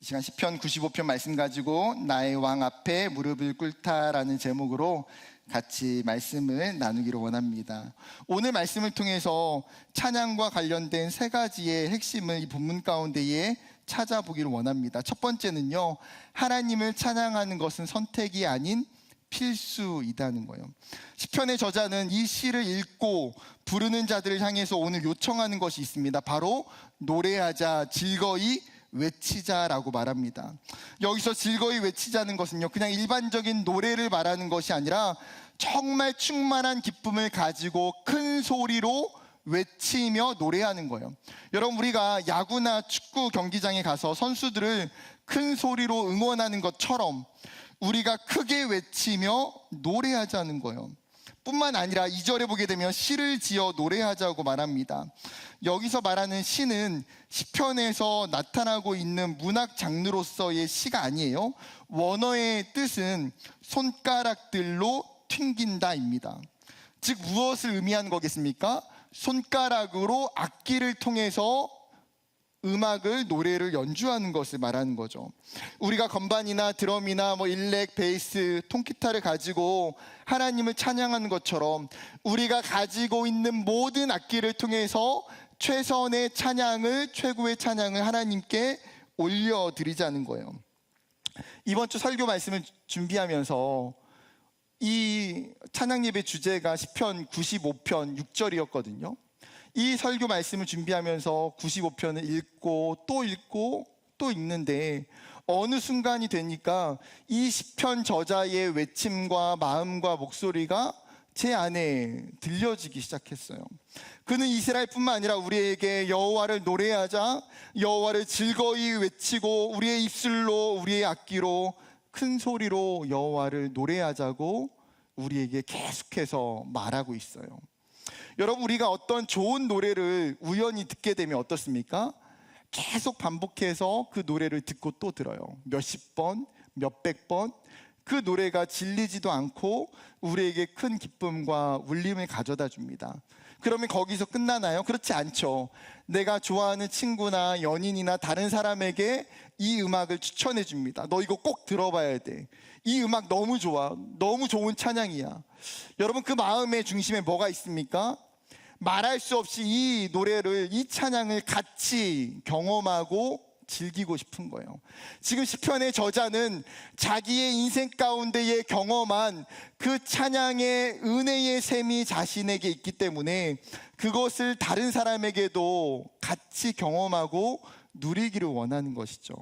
이 시간 시편 95편 말씀 가지고 나의 왕 앞에 무릎을 꿇다라는 제목으로 같이 말씀을 나누기를 원합니다. 오늘 말씀을 통해서 찬양과 관련된 세 가지의 핵심을 이 본문 가운데에 찾아보기를 원합니다. 첫 번째는요, 하나님을 찬양하는 것은 선택이 아닌 필수이다는 거예요. 시편의 저자는 이 시를 읽고 부르는 자들을 향해서 오늘 요청하는 것이 있습니다. 바로 노래하자, 즐거이 외치자라고 말합니다. 여기서 즐거이 외치자는 것은요, 그냥 일반적인 노래를 말하는 것이 아니라 정말 충만한 기쁨을 가지고 큰 소리로 외치며 노래하는 거예요. 여러분, 우리가 야구나 축구 경기장에 가서 선수들을 큰 소리로 응원하는 것처럼 우리가 크게 외치며 노래하자는 거예요. 뿐만 아니라 2절에 보게 되면 시를 지어 노래하자고 말합니다. 여기서 말하는 시는 시편에서 나타나고 있는 문학 장르로서의 시가 아니에요. 원어의 뜻은 손가락들로 튕긴다입니다. 즉 무엇을 의미하는 거겠습니까? 손가락으로 악기를 통해서 음악을, 노래를 연주하는 것을 말하는 거죠. 우리가 건반이나 드럼이나 일렉, 베이스, 통기타를 가지고 하나님을 찬양하는 것처럼 우리가 가지고 있는 모든 악기를 통해서 최선의 찬양을, 최고의 찬양을 하나님께 올려드리자는 거예요. 이번 주 설교 말씀을 준비하면서 이 찬양 예배 주제가 시편 95편 6절이었거든요. 이 설교 말씀을 준비하면서 95편을 읽고 또 읽는데 어느 순간이 되니까 이 시편 저자의 외침과 마음과 목소리가 제 안에 들려지기 시작했어요. 그는 이스라엘뿐만 아니라 우리에게 여호와를 노래하자, 여호와를 즐거이 외치고 우리의 입술로, 우리의 악기로 큰 소리로 여호와를 노래하자고 우리에게 계속해서 말하고 있어요. 여러분, 우리가 어떤 좋은 노래를 우연히 듣게 되면 어떻습니까? 계속 반복해서 그 노래를 듣고 또 들어요. 몇십 번, 몇백 번. 그 노래가 질리지도 않고 우리에게 큰 기쁨과 울림을 가져다 줍니다. 그러면 거기서 끝나나요? 그렇지 않죠. 내가 좋아하는 친구나 연인이나 다른 사람에게 이 음악을 추천해 줍니다. 너 이거 꼭 들어봐야 돼. 이 음악 너무 좋아. 너무 좋은 찬양이야. 여러분, 그 마음의 중심에 뭐가 있습니까? 말할 수 없이 이 노래를, 이 찬양을 같이 경험하고 즐기고 싶은 거예요. 지금 시편의 저자는 자기의 인생 가운데에 경험한 그 찬양의 은혜의 셈이 자신에게 있기 때문에 그것을 다른 사람에게도 같이 경험하고 누리기를 원하는 것이죠.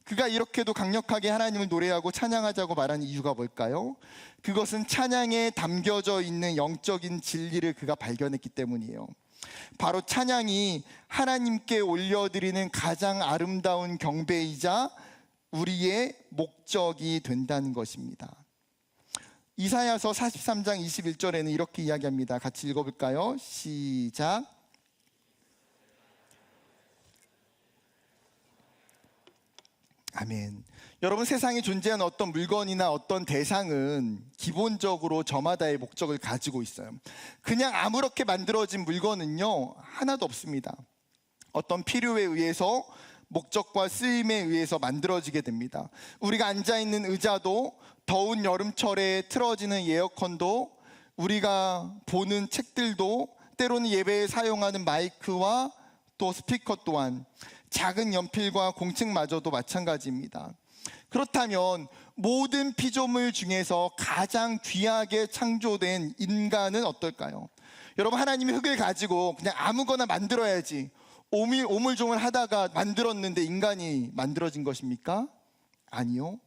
그가 이렇게도 강력하게 하나님을 노래하고 찬양하자고 말하는 이유가 뭘까요? 그것은 찬양에 담겨져 있는 영적인 진리를 그가 발견했기 때문이에요. 바로 찬양이 하나님께 올려드리는 가장 아름다운 경배이자 우리의 목적이 된다는 것입니다. 이사야서 43장 21절에는 이렇게 이야기합니다. 같이 읽어볼까요? 시작. 아멘. 여러분, 세상에 존재하는 어떤 물건이나 어떤 대상은 기본적으로 저마다의 목적을 가지고 있어요. 그냥 아무렇게 만들어진 물건은요, 하나도 없습니다. 어떤 필요에 의해서, 목적과 쓰임에 의해서 만들어지게 됩니다. 우리가 앉아있는 의자도, 더운 여름철에 틀어지는 에어컨도, 우리가 보는 책들도, 때로는 예배에 사용하는 마이크와 또 스피커 또한, 작은 연필과 공책마저도 마찬가지입니다. 그렇다면 모든 피조물 중에서 가장 귀하게 창조된 인간은 어떨까요? 여러분, 하나님이 흙을 가지고 그냥 아무거나 만들어야지 오물조물 하다가 만들었는데 인간이 만들어진 것입니까? 아니요.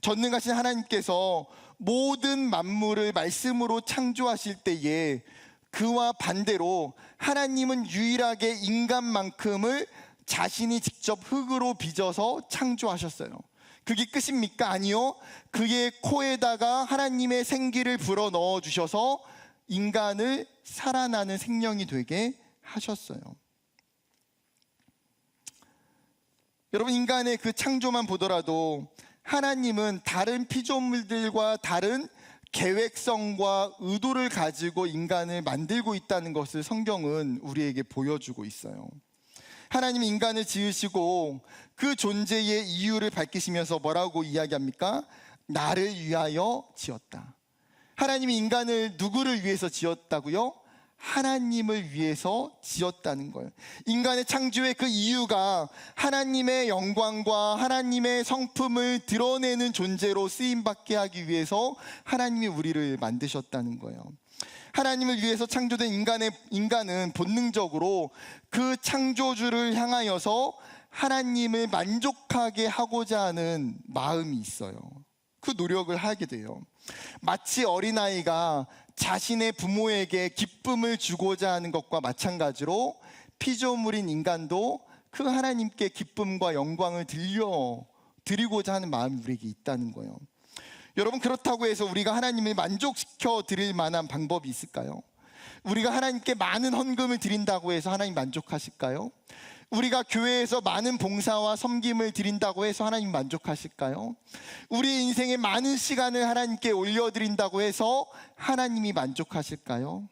전능하신 하나님께서 모든 만물을 말씀으로 창조하실 때에 그와 반대로 하나님은 유일하게 인간만큼을 자신이 직접 흙으로 빚어서 창조하셨어요. 그게 끝입니까? 아니요. 그의 코에다가 하나님의 생기를 불어 넣어 주셔서 인간을 살아나는 생명이 되게 하셨어요. 여러분, 인간의 그 창조만 보더라도 하나님은 다른 피조물들과 다른 계획성과 의도를 가지고 인간을 만들고 있다는 것을 성경은 우리에게 보여주고 있어요. 하나님이 인간을 지으시고 그 존재의 이유를 밝히시면서 뭐라고 이야기합니까? 나를 위하여 지었다. 하나님이 인간을 누구를 위해서 지었다고요? 하나님을 위해서 지었다는 거예요. 인간의 창조의 그 이유가 하나님의 영광과 하나님의 성품을 드러내는 존재로 쓰임받게 하기 위해서 하나님이 우리를 만드셨다는 거예요. 하나님을 위해서 창조된 인간은 본능적으로 그 창조주를 향하여서 하나님을 만족하게 하고자 하는 마음이 있어요. 그 노력을 하게 돼요. 마치 어린아이가 자신의 부모에게 기쁨을 주고자 하는 것과 마찬가지로 피조물인 인간도 그 하나님께 기쁨과 영광을 드리고자 하는 마음이 우리에게 있다는 거예요. 여러분, 그렇다고 해서 우리가 하나님을 만족시켜 드릴 만한 방법이 있을까요? 우리가 하나님께 많은 헌금을 드린다고 해서 하나님 만족하실까요? 우리가 교회에서 많은 봉사와 섬김을 드린다고 해서 하나님 만족하실까요? 우리 인생에 많은 시간을 하나님께 올려드린다고 해서 하나님이 만족하실까요?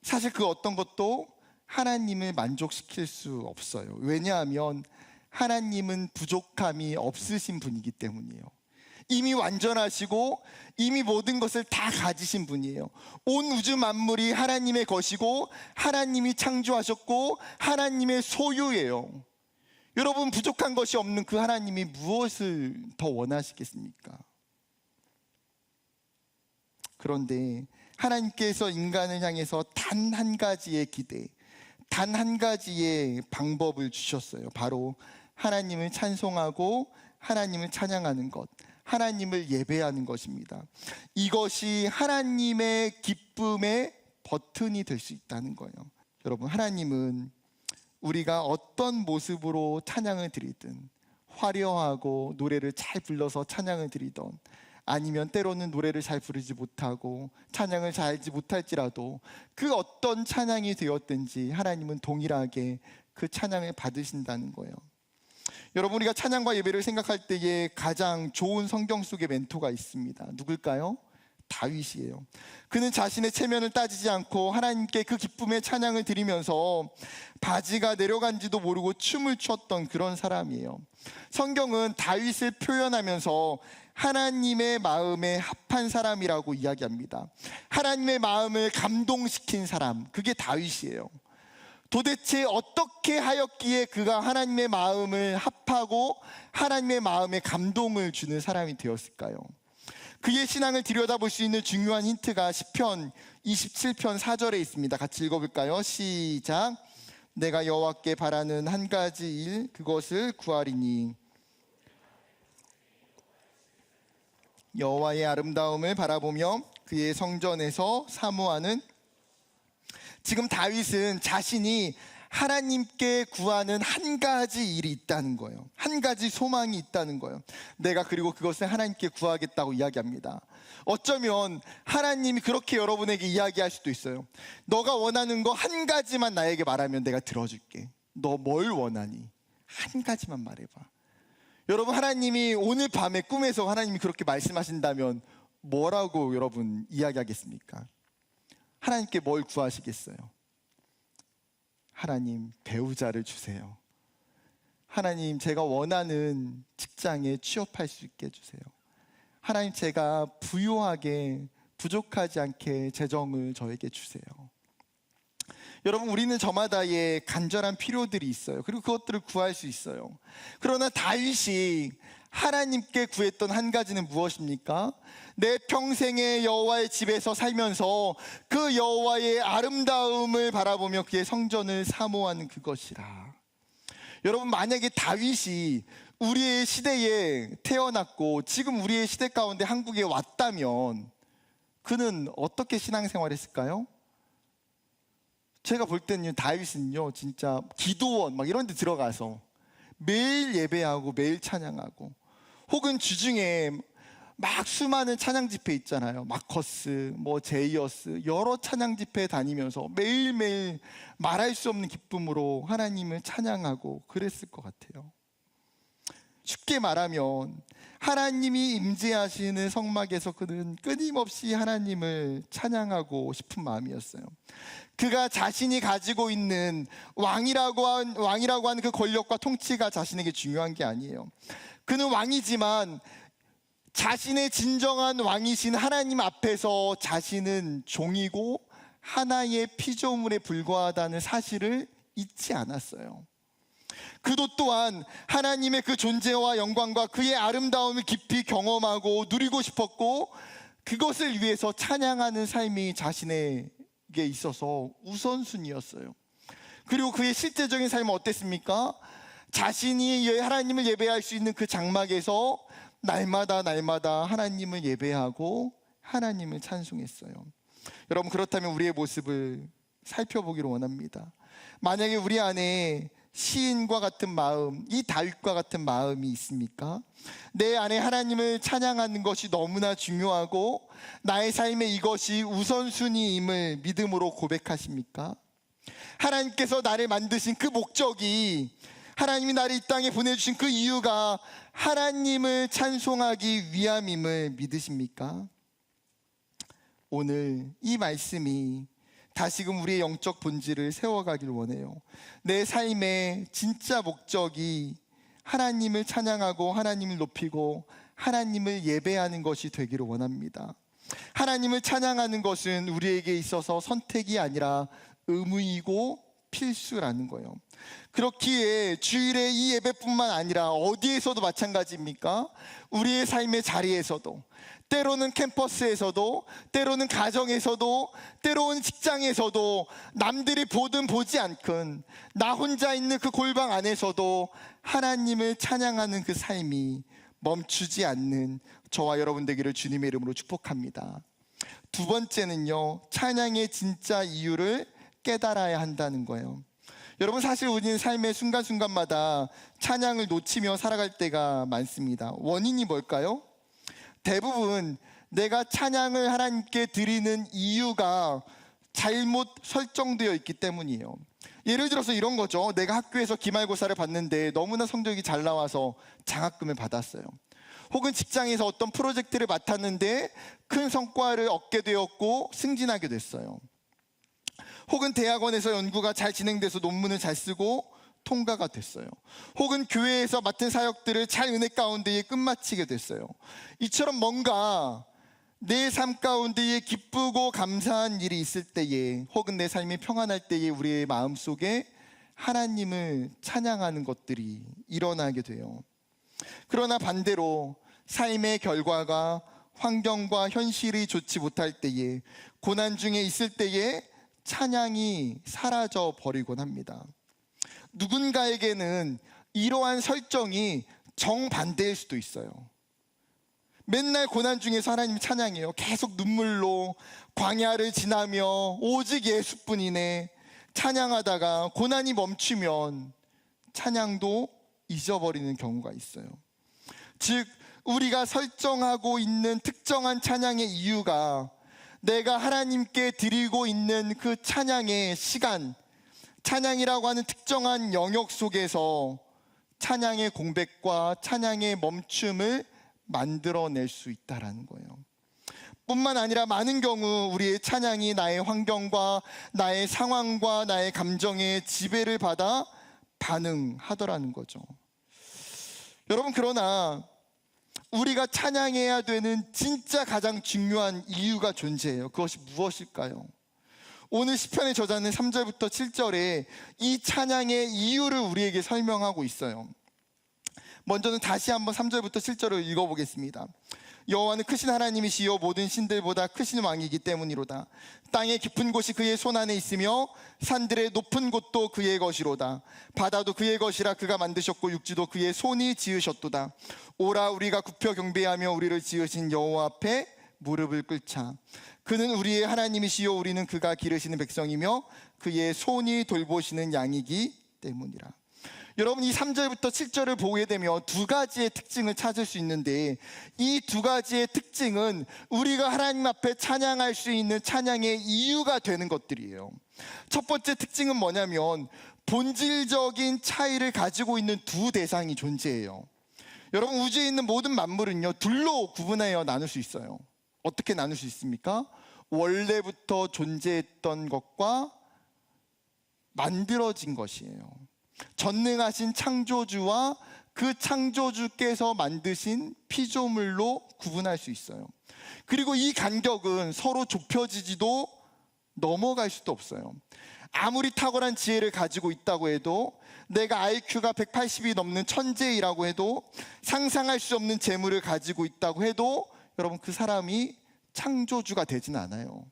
사실 그 어떤 것도 하나님을 만족시킬 수 없어요. 왜냐하면 하나님은 부족함이 없으신 분이기 때문이에요. 이미 완전하시고 이미 모든 것을 다 가지신 분이에요. 온 우주 만물이 하나님의 것이고 하나님이 창조하셨고 하나님의 소유예요. 여러분, 부족한 것이 없는 그 하나님이 무엇을 더 원하시겠습니까? 그런데 하나님께서 인간을 향해서 단 한 가지의 기대, 단 한 가지의 방법을 주셨어요. 바로 하나님을 찬송하고 하나님을 찬양하는 것, 하나님을 예배하는 것입니다. 이것이 하나님의 기쁨의 버튼이 될 수 있다는 거예요. 여러분, 하나님은 우리가 어떤 모습으로 찬양을 드리든, 화려하고 노래를 잘 불러서 찬양을 드리던, 아니면 때로는 노래를 잘 부르지 못하고 찬양을 잘 하지 못할지라도 그 어떤 찬양이 되었든지 하나님은 동일하게 그 찬양을 받으신다는 거예요. 여러분, 우리가 찬양과 예배를 생각할 때에 가장 좋은 성경 속의 멘토가 있습니다. 누굴까요? 다윗이에요. 그는 자신의 체면을 따지지 않고 하나님께 그 기쁨의 찬양을 드리면서 바지가 내려간지도 모르고 춤을 췄던 그런 사람이에요. 성경은 다윗을 표현하면서 하나님의 마음에 합한 사람이라고 이야기합니다. 하나님의 마음을 감동시킨 사람, 그게 다윗이에요. 도대체 어떻게 하였기에 그가 하나님의 마음을 합하고 하나님의 마음에 감동을 주는 사람이 되었을까요? 그의 신앙을 들여다볼 수 있는 중요한 힌트가 시편 27편 4절에 있습니다. 같이 읽어볼까요? 시작. 내가 여호와께 바라는 한 가지 일, 그것을 구하리니. 여호와의 아름다움을 바라보며 그의 성전에서 사모하는. 지금 다윗은 자신이 하나님께 구하는 한 가지 일이 있다는 거예요. 한 가지 소망이 있다는 거예요. 내가 그리고 그것을 하나님께 구하겠다고 이야기합니다. 어쩌면 하나님이 그렇게 여러분에게 이야기할 수도 있어요. 너가 원하는 거 한 가지만 나에게 말하면 내가 들어줄게. 너 뭘 원하니? 한 가지만 말해봐. 여러분, 하나님이 오늘 밤에 꿈에서 하나님이 그렇게 말씀하신다면 뭐라고 여러분 이야기하겠습니까? 하나님께 뭘 구하시겠어요? 하나님, 배우자를 주세요. 하나님, 제가 원하는 직장에 취업할 수 있게 해주세요. 하나님, 제가 부유하게 부족하지 않게 재정을 저에게 주세요. 여러분, 우리는 저마다의 간절한 필요들이 있어요. 그리고 그것들을 구할 수 있어요. 그러나 다윗이 하나님께 구했던 한 가지는 무엇입니까? 내 평생에 여호와의 집에서 살면서 그 여호와의 아름다움을 바라보며 그의 성전을 사모하는 그것이라. 여러분, 만약에 다윗이 우리의 시대에 태어났고 지금 우리의 시대 가운데 한국에 왔다면 그는 어떻게 신앙생활을 했을까요? 제가 볼 때는 다윗은요, 진짜 기도원 막 이런 데 들어가서 매일 예배하고 매일 찬양하고, 혹은 주중에 막 수많은 찬양 집회 있잖아요. 마커스, 제이어스, 여러 찬양 집회 다니면서 매일매일 말할 수 없는 기쁨으로 하나님을 찬양하고 그랬을 것 같아요. 쉽게 말하면 하나님이 임재하시는 성막에서 그는 끊임없이 하나님을 찬양하고 싶은 마음이었어요. 그가 자신이 가지고 있는 왕이라고 하는 그 권력과 통치가 자신에게 중요한 게 아니에요. 그는 왕이지만 자신의 진정한 왕이신 하나님 앞에서 자신은 종이고 하나의 피조물에 불과하다는 사실을 잊지 않았어요. 그도 또한 하나님의 그 존재와 영광과 그의 아름다움을 깊이 경험하고 누리고 싶었고, 그것을 위해서 찬양하는 삶이 자신에게 있어서 우선순위였어요. 그리고 그의 실제적인 삶은 어땠습니까? 자신이 하나님을 예배할 수 있는 그 장막에서 날마다 하나님을 예배하고 하나님을 찬송했어요. 여러분, 그렇다면 우리의 모습을 살펴보기를 원합니다. 만약에 우리 안에 시인과 같은 마음, 이 다윗과 같은 마음이 있습니까? 내 안에 하나님을 찬양하는 것이 너무나 중요하고 나의 삶에 이것이 우선순위임을 믿음으로 고백하십니까? 하나님께서 나를 만드신 그 목적이, 하나님이 나를 이 땅에 보내주신 그 이유가 하나님을 찬송하기 위함임을 믿으십니까? 오늘 이 말씀이 다시금 우리의 영적 본질을 세워가길 원해요. 내 삶의 진짜 목적이 하나님을 찬양하고 하나님을 높이고 하나님을 예배하는 것이 되기를 원합니다. 하나님을 찬양하는 것은 우리에게 있어서 선택이 아니라 의무이고 필수라는 거예요. 그렇기에 주일에 이 예배뿐만 아니라 어디에서도 마찬가지입니까? 우리의 삶의 자리에서도, 때로는 캠퍼스에서도, 때로는 가정에서도, 때로는 직장에서도, 남들이 보든 보지 않건 나 혼자 있는 그 골방 안에서도 하나님을 찬양하는 그 삶이 멈추지 않는 저와 여러분 되기를 주님의 이름으로 축복합니다. 두 번째는요, 찬양의 진짜 이유를 깨달아야 한다는 거예요. 여러분, 사실 우리는 삶의 순간순간마다 찬양을 놓치며 살아갈 때가 많습니다. 원인이 뭘까요? 대부분 내가 찬양을 하나님께 드리는 이유가 잘못 설정되어 있기 때문이에요. 예를 들어서 이런 거죠. 내가 학교에서 기말고사를 봤는데 너무나 성적이 잘 나와서 장학금을 받았어요. 혹은 직장에서 어떤 프로젝트를 맡았는데 큰 성과를 얻게 되었고 승진하게 됐어요. 혹은 대학원에서 연구가 잘 진행돼서 논문을 잘 쓰고 통과가 됐어요. 혹은 교회에서 맡은 사역들을 잘 은혜 가운데에 끝마치게 됐어요. 이처럼 뭔가 내 삶 가운데에 기쁘고 감사한 일이 있을 때에, 혹은 내 삶이 평안할 때에 우리의 마음속에 하나님을 찬양하는 것들이 일어나게 돼요. 그러나 반대로 삶의 결과가 환경과 현실이 좋지 못할 때에, 고난 중에 있을 때에 찬양이 사라져 버리곤 합니다. 누군가에게는 이러한 설정이 정반대일 수도 있어요. 맨날 고난 중에서 하나님 찬양해요. 계속 눈물로 광야를 지나며 오직 예수뿐이네 찬양하다가 고난이 멈추면 찬양도 잊어버리는 경우가 있어요. 즉, 우리가 설정하고 있는 특정한 찬양의 이유가 내가 하나님께 드리고 있는 그 찬양의 시간, 찬양이라고 하는 특정한 영역 속에서 찬양의 공백과 찬양의 멈춤을 만들어낼 수 있다는 거예요. 뿐만 아니라 많은 경우 우리의 찬양이 나의 환경과 나의 상황과 나의 감정에 지배를 받아 반응하더라는 거죠. 여러분, 그러나 우리가 찬양해야 되는 진짜 가장 중요한 이유가 존재해요. 그것이 무엇일까요? 오늘 시편의 저자는 3절부터 7절에 이 찬양의 이유를 우리에게 설명하고 있어요. 먼저는 다시 한번 3절부터 7절을 읽어보겠습니다. 여호와는 크신 하나님이시요 모든 신들보다 크신 왕이기 때문이로다. 땅의 깊은 곳이 그의 손 안에 있으며 산들의 높은 곳도 그의 것이로다. 바다도 그의 것이라 그가 만드셨고 육지도 그의 손이 지으셨도다. 오라, 우리가 굽혀 경배하며 우리를 지으신 여호와 앞에 무릎을 꿇자. 그는 우리의 하나님이시요 우리는 그가 기르시는 백성이며 그의 손이 돌보시는 양이기 때문이라. 여러분, 이 3절부터 7절을 보게 되면 두 가지의 특징을 찾을 수 있는데, 이 두 가지의 특징은 우리가 하나님 앞에 찬양할 수 있는 찬양의 이유가 되는 것들이에요. 첫 번째 특징은 뭐냐면 본질적인 차이를 가지고 있는 두 대상이 존재해요. 여러분, 우주에 있는 모든 만물은요, 둘로 구분하여 나눌 수 있어요. 어떻게 나눌 수 있습니까? 원래부터 존재했던 것과 만들어진 것이에요. 전능하신 창조주와 그 창조주께서 만드신 피조물로 구분할 수 있어요. 그리고 이 간격은 서로 좁혀지지도 넘어갈 수도 없어요. 아무리 탁월한 지혜를 가지고 있다고 해도, 내가 IQ가 180이 넘는 천재이라고 해도, 상상할 수 없는 재물을 가지고 있다고 해도 여러분, 그 사람이 창조주가 되진 않아요.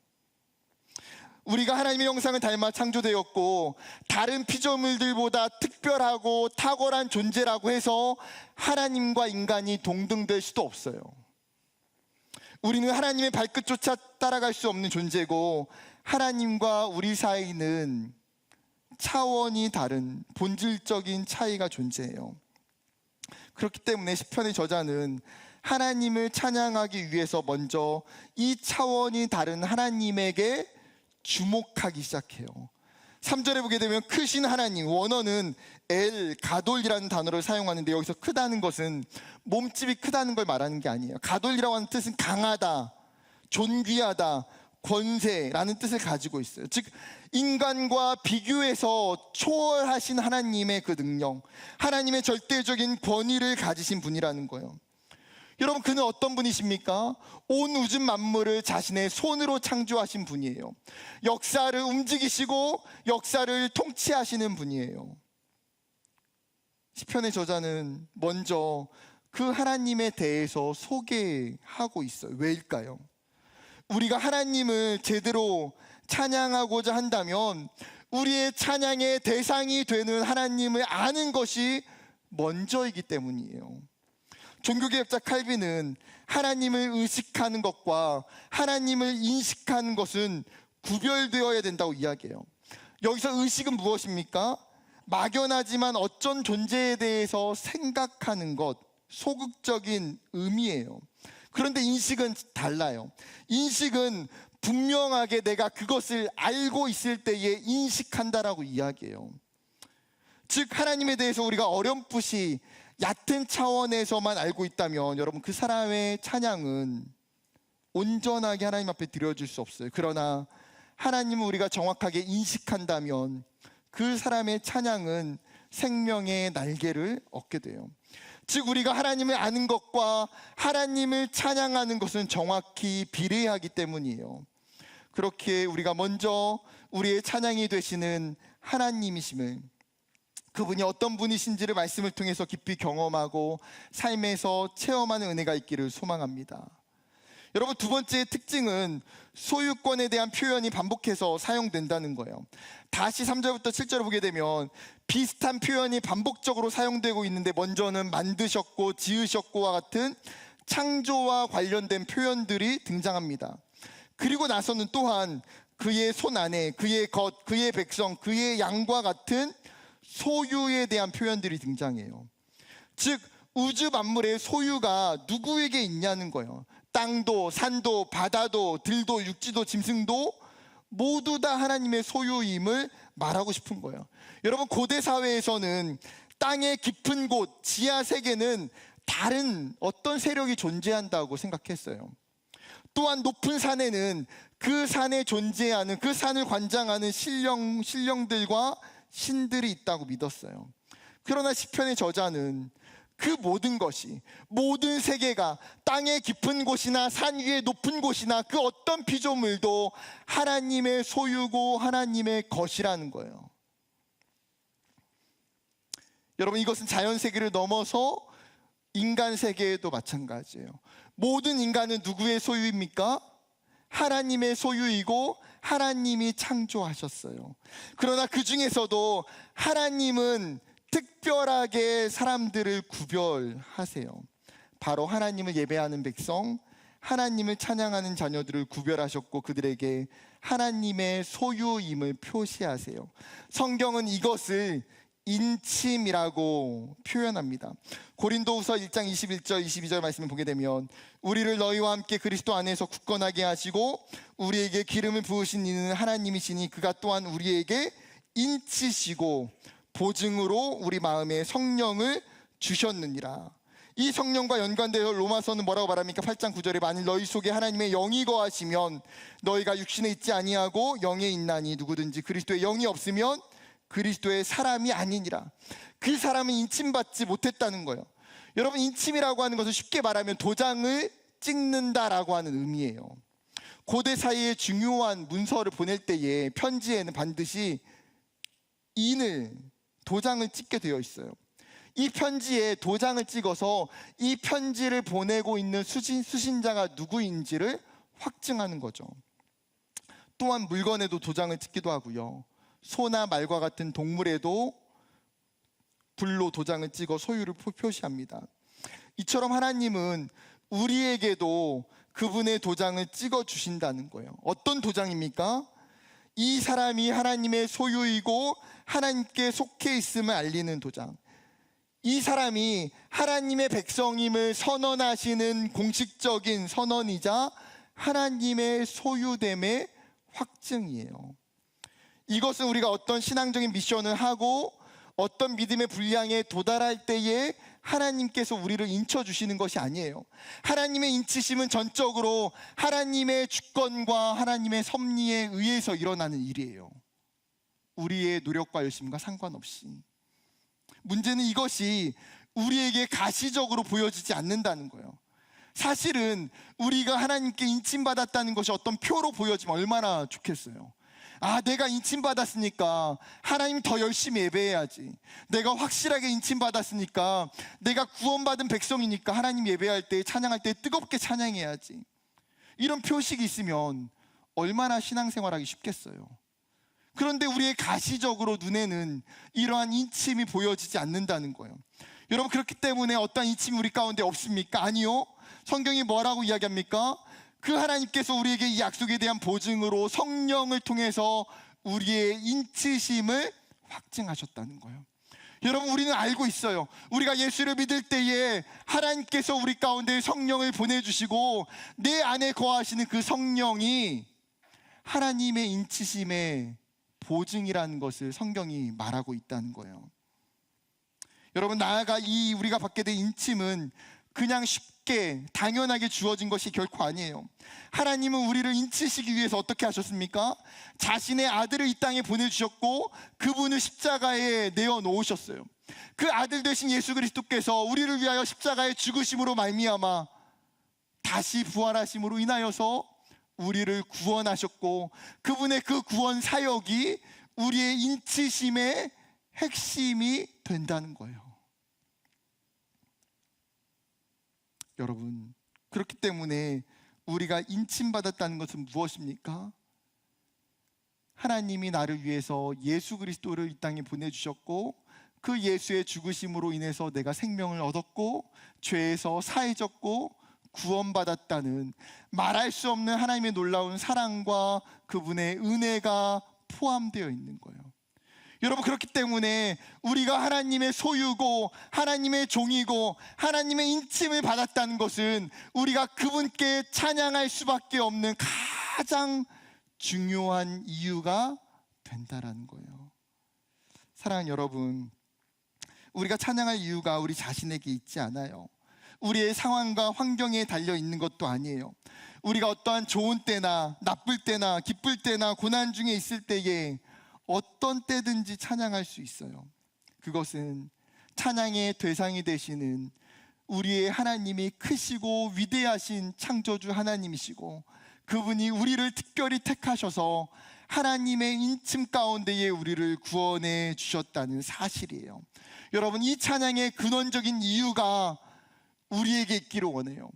우리가 하나님의 형상을 닮아 창조되었고 다른 피조물들보다 특별하고 탁월한 존재라고 해서 하나님과 인간이 동등될 수도 없어요. 우리는 하나님의 발끝조차 따라갈 수 없는 존재고, 하나님과 우리 사이는 차원이 다른 본질적인 차이가 존재해요. 그렇기 때문에 시편의 저자는 하나님을 찬양하기 위해서 먼저 이 차원이 다른 하나님에게 주목하기 시작해요. 3절에 보게 되면 크신 하나님, 원어는 엘 가돌이라는 단어를 사용하는데, 여기서 크다는 것은 몸집이 크다는 걸 말하는 게 아니에요. 가돌이라고 하는 뜻은 강하다, 존귀하다, 권세라는 뜻을 가지고 있어요. 즉, 인간과 비교해서 초월하신 하나님의 그 능력, 하나님의 절대적인 권위를 가지신 분이라는 거예요. 여러분, 그는 어떤 분이십니까? 온 우주 만물을 자신의 손으로 창조하신 분이에요. 역사를 움직이시고 역사를 통치하시는 분이에요. 시편의 저자는 먼저 그 하나님에 대해서 소개하고 있어요. 왜일까요? 우리가 하나님을 제대로 찬양하고자 한다면 우리의 찬양의 대상이 되는 하나님을 아는 것이 먼저이기 때문이에요. 종교개혁자 칼빈은 하나님을 의식하는 것과 하나님을 인식하는 것은 구별되어야 된다고 이야기해요. 여기서 의식은 무엇입니까? 막연하지만 어떤 존재에 대해서 생각하는 것, 소극적인 의미예요. 그런데 인식은 달라요. 인식은 분명하게 내가 그것을 알고 있을 때에 인식한다라고 이야기해요. 즉, 하나님에 대해서 우리가 어렴풋이 얕은 차원에서만 알고 있다면 여러분, 그 사람의 찬양은 온전하게 하나님 앞에 드려질 수 없어요. 그러나 하나님을 우리가 정확하게 인식한다면 그 사람의 찬양은 생명의 날개를 얻게 돼요. 즉, 우리가 하나님을 아는 것과 하나님을 찬양하는 것은 정확히 비례하기 때문이에요. 그렇게 우리가 먼저 우리의 찬양이 되시는 하나님이심을, 그분이 어떤 분이신지를 말씀을 통해서 깊이 경험하고 삶에서 체험하는 은혜가 있기를 소망합니다. 여러분, 두 번째 특징은 소유권에 대한 표현이 반복해서 사용된다는 거예요. 다시 3절부터 7절을 보게 되면 비슷한 표현이 반복적으로 사용되고 있는데, 먼저는 만드셨고 지으셨고와 같은 창조와 관련된 표현들이 등장합니다. 그리고 나서는 또한 그의 손 안에 그의 것, 그의 백성, 그의 양과 같은 소유에 대한 표현들이 등장해요. 즉, 우주 만물의 소유가 누구에게 있냐는 거예요. 땅도 산도 바다도 들도 육지도 짐승도 모두 다 하나님의 소유임을 말하고 싶은 거예요. 여러분, 고대 사회에서는 땅의 깊은 곳, 지하 세계는 다른 어떤 세력이 존재한다고 생각했어요. 또한 높은 산에는 그 산에 존재하는, 그 산을 관장하는 신령들과 신들이 있다고 믿었어요. 그러나 시편의 저자는 그 모든 것이, 모든 세계가, 땅의 깊은 곳이나 산 위의 높은 곳이나 그 어떤 피조물도 하나님의 소유고 하나님의 것이라는 거예요. 여러분, 이것은 자연 세계를 넘어서 인간 세계에도 마찬가지예요. 모든 인간은 누구의 소유입니까? 하나님의 소유이고 하나님이 창조하셨어요. 그러나 그 중에서도 하나님은 특별하게 사람들을 구별하세요. 바로 하나님을 예배하는 백성, 하나님을 찬양하는 자녀들을 구별하셨고 그들에게 하나님의 소유임을 표시하세요. 성경은 이것을 인침이라고 표현합니다. 고린도후서 1장 21절 22절 말씀을 보게 되면, 우리를 너희와 함께 그리스도 안에서 굳건하게 하시고 우리에게 기름을 부으신 이는 하나님이시니 그가 또한 우리에게 인치시고 보증으로 우리 마음에 성령을 주셨느니라. 이 성령과 연관되어 로마서는 뭐라고 말합니까? 8장 9절에 만일 너희 속에 하나님의 영이 거하시면 너희가 육신에 있지 아니하고 영에 있나니 누구든지 그리스도의 영이 없으면 그리스도의 사람이 아니니라. 그 사람은 인침받지 못했다는 거예요. 여러분, 인침이라고 하는 것은 쉽게 말하면 도장을 찍는다라고 하는 의미예요. 고대 사이에 중요한 문서를 보낼 때에 편지에는 반드시 도장을 찍게 되어 있어요. 이 편지에 도장을 찍어서 이 편지를 보내고 있는 수신자가 누구인지를 확증하는 거죠. 또한 물건에도 도장을 찍기도 하고요. 소나 말과 같은 동물에도 불로 도장을 찍어 소유를 표시합니다. 이처럼 하나님은 우리에게도 그분의 도장을 찍어 주신다는 거예요. 어떤 도장입니까? 이 사람이 하나님의 소유이고 하나님께 속해 있음을 알리는 도장. 이 사람이 하나님의 백성임을 선언하시는 공식적인 선언이자 하나님의 소유됨의 확증이에요. 이것은 우리가 어떤 신앙적인 미션을 하고 어떤 믿음의 분량에 도달할 때에 하나님께서 우리를 인쳐주시는 것이 아니에요. 하나님의 인치심은 전적으로 하나님의 주권과 하나님의 섭리에 의해서 일어나는 일이에요. 우리의 노력과 열심과 상관없이. 문제는 이것이 우리에게 가시적으로 보여지지 않는다는 거예요. 사실은 우리가 하나님께 인침받았다는 것이 어떤 표로 보여지면 얼마나 좋겠어요. 아, 내가 인침받았으니까 하나님 더 열심히 예배해야지. 내가 확실하게 인침받았으니까, 내가 구원받은 백성이니까 하나님 예배할 때, 찬양할 때 뜨겁게 찬양해야지. 이런 표식이 있으면 얼마나 신앙생활하기 쉽겠어요. 그런데 우리의 가시적으로 눈에는 이러한 인침이 보여지지 않는다는 거예요. 여러분, 그렇기 때문에 어떠한 인침이 우리 가운데 없습니까? 아니요. 성경이 뭐라고 이야기합니까? 그 하나님께서 우리에게 이 약속에 대한 보증으로 성령을 통해서 우리의 인치심을 확증하셨다는 거예요. 여러분, 우리는 알고 있어요. 우리가 예수를 믿을 때에 하나님께서 우리 가운데 성령을 보내주시고 내 안에 거하시는 그 성령이 하나님의 인치심의 보증이라는 것을 성경이 말하고 있다는 거예요. 여러분, 나아가 이 우리가 받게 된 인침은 그냥 쉽게 당연하게 주어진 것이 결코 아니에요. 하나님은 우리를 인치시기 위해서 어떻게 하셨습니까? 자신의 아들을 이 땅에 보내주셨고 그분을 십자가에 내어놓으셨어요. 그 아들 되신 예수 그리스도께서 우리를 위하여 십자가의 죽으심으로 말미암아 다시 부활하심으로 인하여서 우리를 구원하셨고, 그분의 그 구원 사역이 우리의 인치심의 핵심이 된다는 거예요. 여러분, 그렇기 때문에 우리가 인침받았다는 것은 무엇입니까? 하나님이 나를 위해서 예수 그리스도를 이 땅에 보내주셨고 그 예수의 죽으심으로 인해서 내가 생명을 얻었고 죄에서 사해졌고 구원받았다는 말할 수 없는 하나님의 놀라운 사랑과 그분의 은혜가 포함되어 있는 거예요. 여러분, 그렇기 때문에 우리가 하나님의 소유고 하나님의 종이고 하나님의 인침을 받았다는 것은 우리가 그분께 찬양할 수밖에 없는 가장 중요한 이유가 된다라는 거예요. 사랑하는 여러분, 우리가 찬양할 이유가 우리 자신에게 있지 않아요. 우리의 상황과 환경에 달려 있는 것도 아니에요. 우리가 어떠한 좋은 때나 나쁠 때나 기쁠 때나 고난 중에 있을 때에 어떤 때든지 찬양할 수 있어요. 그것은 찬양의 대상이 되시는 우리의 하나님이 크시고 위대하신 창조주 하나님이시고 그분이 우리를 특별히 택하셔서 하나님의 인침 가운데에 우리를 구원해 주셨다는 사실이에요. 여러분, 이 찬양의 근원적인 이유가 우리에게 있기를 원해요.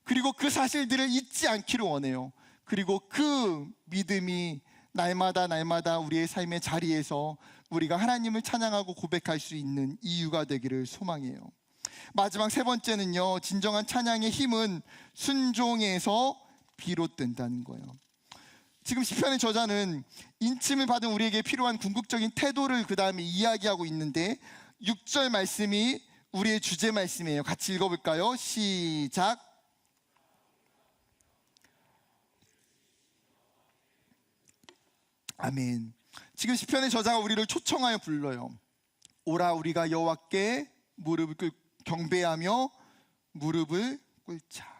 그리고 그 사실들을 잊지 않기를 원해요. 그리고 그 믿음이 날마다 우리의 삶의 자리에서 우리가 하나님을 찬양하고 고백할 수 있는 이유가 되기를 소망해요. 마지막 세 번째는요, 진정한 찬양의 힘은 순종에서 비롯된다는 거예요. 지금 시편의 저자는 인침을 받은 우리에게 필요한 궁극적인 태도를 그 다음에 이야기하고 있는데 6절 말씀이 우리의 주제 말씀이에요. 같이 읽어볼까요? 시작. 아멘. 지금 시편의 저자가 우리를 초청하여 불러요. 오라, 우리가 여호와께 무릎을 경배하며 무릎을 꿇자.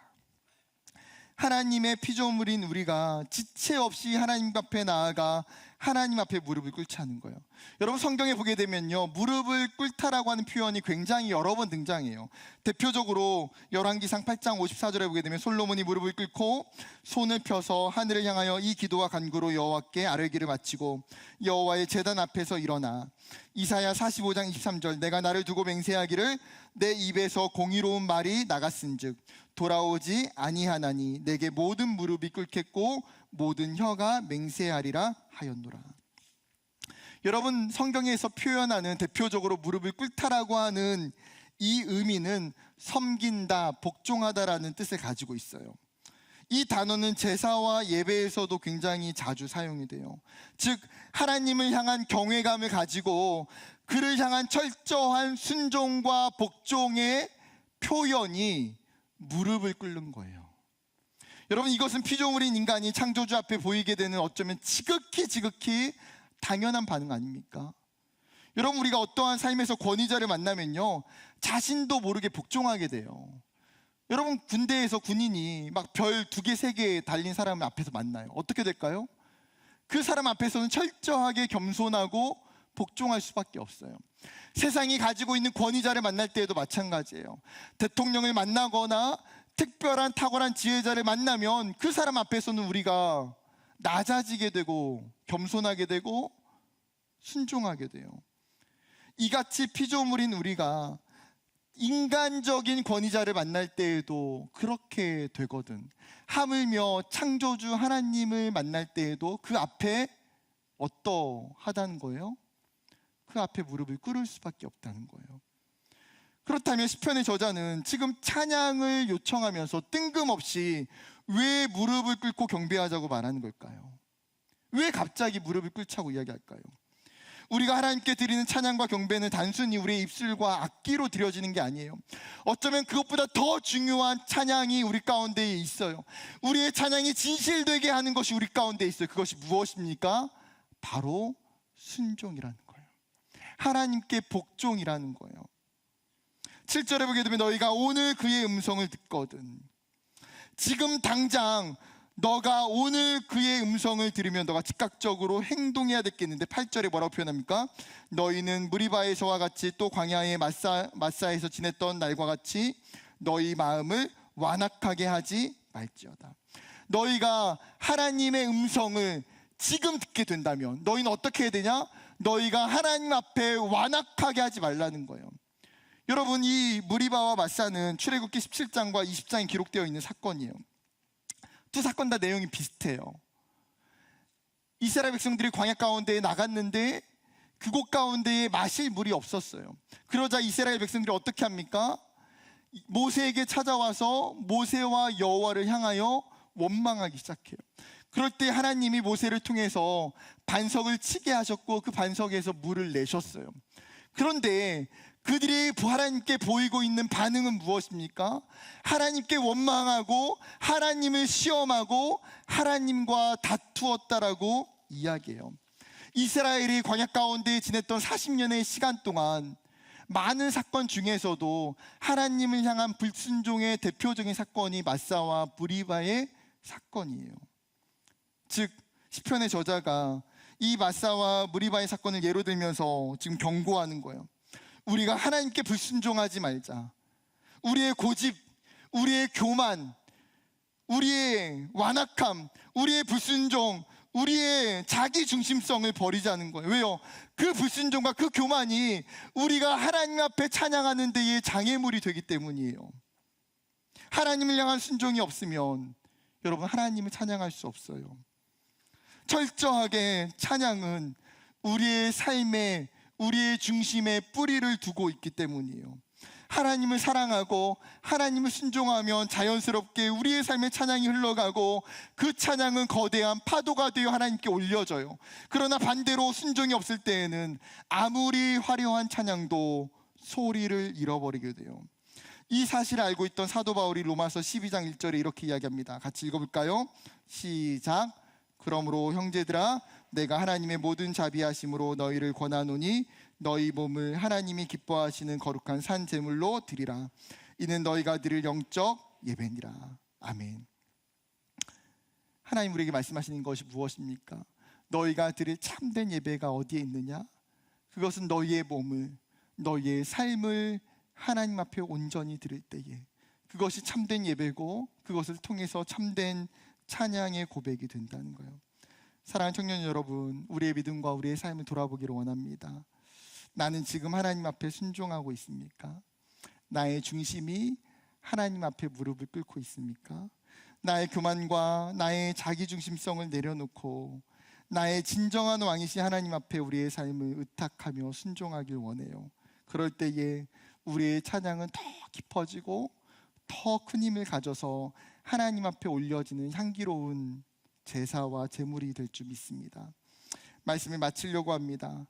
하나님의 피조물인 우리가 지체 없이 하나님 앞에 나아가 하나님 앞에 무릎을 꿇자는 거예요. 여러분, 성경에 보게 되면요, 무릎을 꿇다라고 하는 표현이 굉장히 여러 번 등장해요. 대표적으로 열왕기상 8장 54절에 보게 되면 솔로몬이 무릎을 꿇고 손을 펴서 하늘을 향하여 이 기도와 간구로 여호와께 아뢰기를 마치고 여호와의 제단 앞에서 일어나. 이사야 45장 23절, 내가 나를 두고 맹세하기를 내 입에서 공의로운 말이 나갔은즉 돌아오지 아니하나니 내게 모든 무릎이 꿇겠고 모든 혀가 맹세하리라 하였노라. 여러분, 성경에서 표현하는 대표적으로 무릎을 꿇다라고 하는 이 의미는 섬긴다, 복종하다라는 뜻을 가지고 있어요. 이 단어는 제사와 예배에서도 굉장히 자주 사용이 돼요. 즉, 하나님을 향한 경외감을 가지고 그를 향한 철저한 순종과 복종의 표현이 무릎을 꿇는 거예요. 여러분, 이것은 피조물인 인간이 창조주 앞에 보이게 되는 어쩌면 지극히 당연한 반응 아닙니까? 여러분, 우리가 어떠한 삶에서 권위자를 만나면요, 자신도 모르게 복종하게 돼요. 여러분, 군대에서 군인이 막 별 2개, 3개 달린 사람을 앞에서 만나요. 어떻게 될까요? 그 사람 앞에서는 철저하게 겸손하고 복종할 수밖에 없어요. 세상이 가지고 있는 권위자를 만날 때에도 마찬가지예요. 대통령을 만나거나 특별한 탁월한 지혜자를 만나면 그 사람 앞에서는 우리가 낮아지게 되고 겸손하게 되고 순종하게 돼요. 이같이 피조물인 우리가 인간적인 권위자를 만날 때에도 그렇게 되거든. 하물며 창조주 하나님을 만날 때에도 그 앞에 어떠하다는 거예요? 그 앞에 무릎을 꿇을 수밖에 없다는 거예요. 그렇다면 시편의 저자는 지금 찬양을 요청하면서 뜬금없이 왜 무릎을 꿇고 경배하자고 말하는 걸까요? 왜 갑자기 무릎을 꿇자고 이야기할까요? 우리가 하나님께 드리는 찬양과 경배는 단순히 우리의 입술과 악기로 드려지는 게 아니에요. 어쩌면 그것보다 더 중요한 찬양이 우리 가운데에 있어요. 우리의 찬양이 진실되게 하는 것이 우리 가운데 있어요. 그것이 무엇입니까? 바로 순종이라는 거예요. 하나님께 복종이라는 거예요. 7절에 보게 되면 너희가 오늘 그의 음성을 듣거든. 지금 당장 너가 오늘 그의 음성을 들으면 너가 즉각적으로 행동해야 됐겠는데 8절에 뭐라고 표현합니까? 너희는 무리바에서와 같이 또 광야의 마사에서 지냈던 날과 같이 너희 마음을 완악하게 하지 말지어다. 너희가 하나님의 음성을 지금 듣게 된다면 너희는 어떻게 해야 되냐? 너희가 하나님 앞에 완악하게 하지 말라는 거예요. 여러분, 이 무리바와 마사는 출애굽기 17장과 20장에 기록되어 있는 사건이에요. 두 사건 다 내용이 비슷해요. 이스라엘 백성들이 광야 가운데에 나갔는데 그곳 가운데에 마실 물이 없었어요. 그러자 이스라엘 백성들이 어떻게 합니까? 모세에게 찾아와서 모세와 여호와를 향하여 원망하기 시작해요. 그럴 때 하나님이 모세를 통해서 반석을 치게 하셨고 그 반석에서 물을 내셨어요. 그런데 그들이 하나님께 보이고 있는 반응은 무엇입니까? 하나님께 원망하고 하나님을 시험하고 하나님과 다투었다라고 이야기해요. 이스라엘이 광야 가운데 지냈던 40년의 시간 동안 많은 사건 중에서도 하나님을 향한 불순종의 대표적인 사건이 마사와 무리바의 사건이에요. 즉, 시편의 저자가 이 마사와 무리바의 사건을 예로 들면서 지금 경고하는 거예요. 우리가 하나님께 불순종하지 말자. 우리의 고집, 우리의 교만, 우리의 완악함, 우리의 불순종, 우리의 자기 중심성을 버리자는 거예요. 왜요? 그 불순종과 그 교만이 우리가 하나님 앞에 찬양하는 데에 장애물이 되기 때문이에요. 하나님을 향한 순종이 없으면 여러분, 하나님을 찬양할 수 없어요. 철저하게 찬양은 우리의 삶에, 우리의 중심에 뿌리를 두고 있기 때문이에요. 하나님을 사랑하고 하나님을 순종하면 자연스럽게 우리의 삶의 찬양이 흘러가고 그 찬양은 거대한 파도가 되어 하나님께 올려져요. 그러나 반대로 순종이 없을 때에는 아무리 화려한 찬양도 소리를 잃어버리게 돼요. 이 사실을 알고 있던 사도 바울이 로마서 12장 1절에 이렇게 이야기합니다. 같이 읽어볼까요? 시작. 그러므로 형제들아, 내가 하나님의 모든 자비하심으로 너희를 권하노니 너희 몸을 하나님이 기뻐하시는 거룩한 산 제물로 드리라. 이는 너희가 드릴 영적 예배니라. 아멘. 하나님 우리에게 말씀하시는 것이 무엇입니까? 너희가 드릴 참된 예배가 어디에 있느냐? 그것은 너희의 몸을, 너희의 삶을 하나님 앞에 온전히 드릴 때에 그것이 참된 예배고, 그것을 통해서 참된 찬양의 고백이 된다는 거예요. 사랑하는 청년 여러분, 우리의 믿음과 우리의 삶을 돌아보기를 원합니다. 나는 지금 하나님 앞에 순종하고 있습니까? 나의 중심이 하나님 앞에 무릎을 꿇고 있습니까? 나의 교만과 나의 자기중심성을 내려놓고 나의 진정한 왕이신 하나님 앞에 우리의 삶을 의탁하며 순종하길 원해요. 그럴 때에 우리의 찬양은 더 깊어지고 더 큰 힘을 가져서 하나님 앞에 올려지는 향기로운 제사와 제물이 될 줄 믿습니다. 말씀을 마치려고 합니다.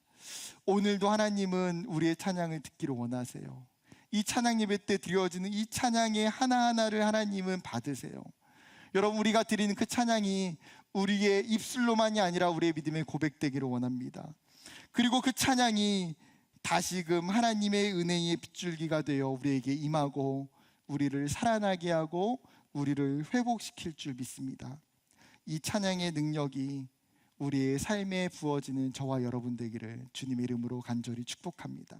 오늘도 하나님은 우리의 찬양을 듣기를 원하세요. 이 찬양 예배 때 드려지는 이 찬양의 하나하나를 하나님은 받으세요. 여러분, 우리가 드리는 그 찬양이 우리의 입술로만이 아니라 우리의 믿음의 고백되기를 원합니다. 그리고 그 찬양이 다시금 하나님의 은혜의 빗줄기가 되어 우리에게 임하고 우리를 살아나게 하고 우리를 회복시킬 줄 믿습니다. 이 찬양의 능력이 우리의 삶에 부어지는 저와 여러분 되기를 주님의 이름으로 간절히 축복합니다.